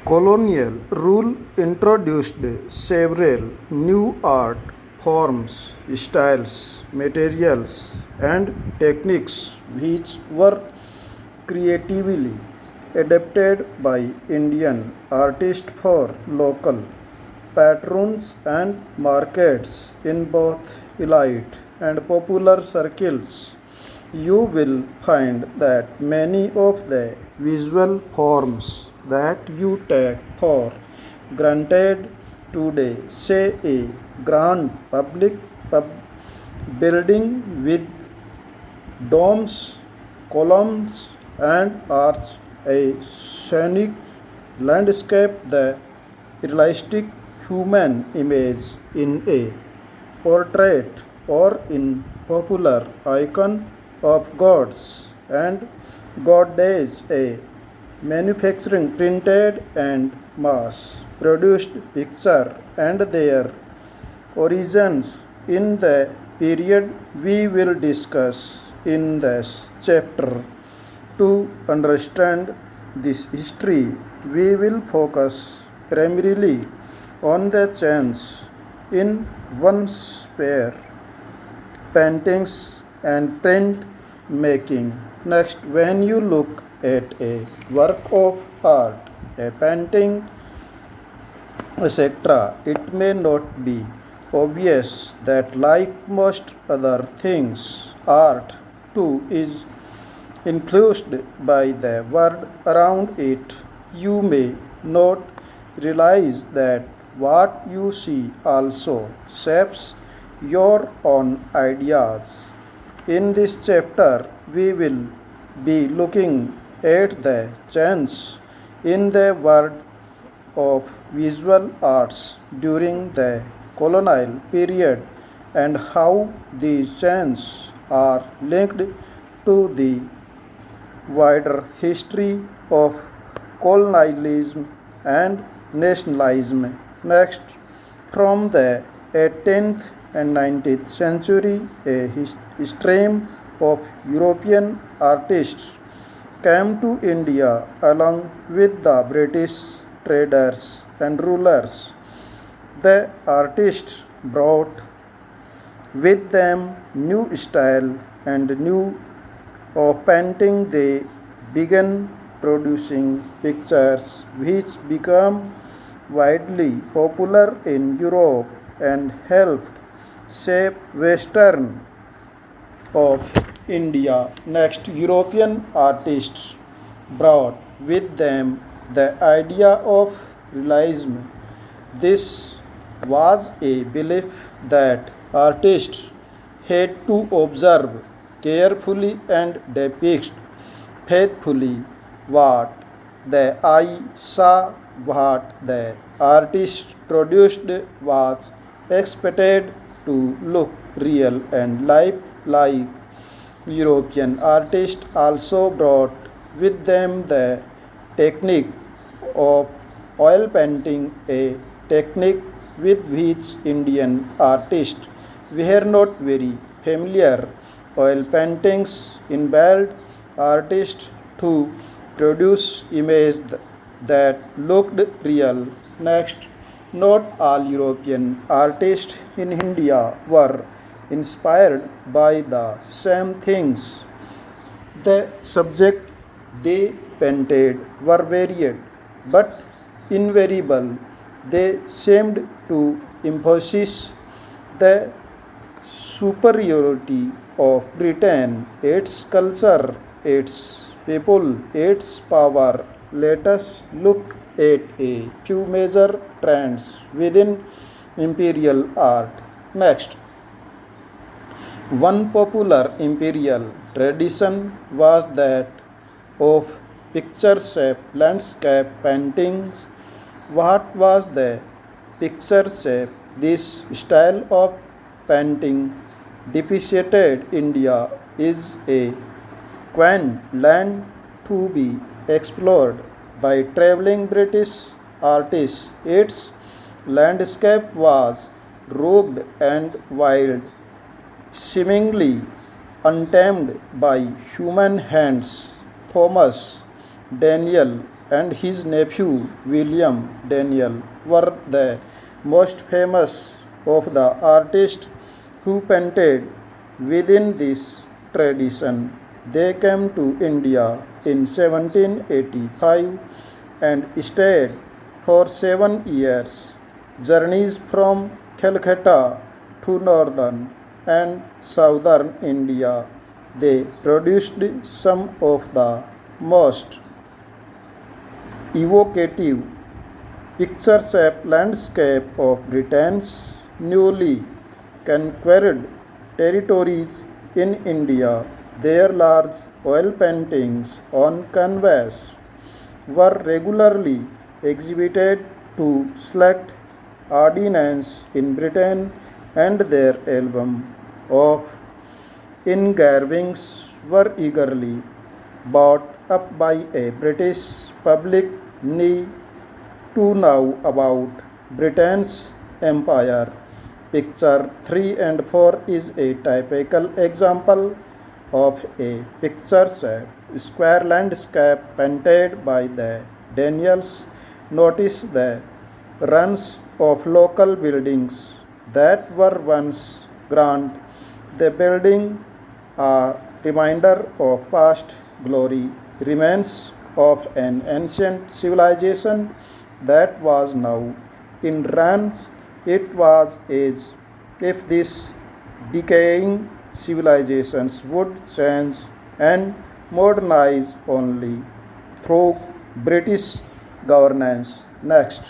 Colonial rule introduced several new art forms, styles, materials, and techniques which were creatively adapted by Indian artists for local patrons and markets in both elite and popular circles. You will find that many of the visual forms that you take for granted today, say a grand public building with domes, columns, and arch, a scenic landscape, the realistic human image in a portrait or in popular icon of gods and goddess, a manufacturing printed and mass produced picture and their origins in the period we will discuss in this chapter. To understand this history, we will focus primarily on the change in one sphere, paintings and print making. Next, when you look at a work of art, a painting, etc., it may not be obvious that, like most other things, art too is influenced by the world around it. You may not realize that what you see also shapes your own ideas. In this chapter, we will be looking at the change in the world of visual arts during the colonial period and how these changes are linked to the wider history of colonialism and nationalism. Next, from the 18th and 19th century, a stream of European artists came to India along with the British traders and rulers. The artists brought with them new style and new of painting. They began producing pictures which became widely popular in Europe and helped shape Western of India. Next, European artists brought with them the idea of realism. This was a belief that artists had to observe carefully and depict faithfully what the eye saw, what the artist produced was expected to look real and lifelike. European artists also brought with them the technique of oil painting, a technique with which Indian artists were not very familiar. Oil paintings involved artists to produce images that looked real. Next, not all European artists in India were inspired by the same things. The subject they painted were varied but invariable. They seemed to emphasize the superiority of Britain, its culture, its people, its power. Let us look at a few major trends within imperial art. Next, one popular imperial tradition was that of picture shape landscape paintings. What was the picture shape? This style of painting depicted India is a quaint land to be explored by traveling British artists. Its landscape was rugged and wild, seemingly untamed by human hands. Thomas Daniel and his nephew William Daniel were the most famous of the artists who painted within this tradition. They came to India in 1785 and stayed for 7 years. Journeys from Calcutta to northern and southern India. They produced some of the most evocative picture-shape landscape of Britain's newly conquered territories in India. Their large oil paintings on canvas were regularly exhibited to select audiences in Britain, and their album of engravings were eagerly bought up by a British public new to know about Britain's empire. Picture 3 and 4 is a typical example of a picture square landscape painted by the Daniels. Notice the runs of local buildings that were once grand. The building are reminder of past glory, remains of an ancient civilization that was now in ruins. It was as if this decaying civilizations would change and modernize only through British governance. Next.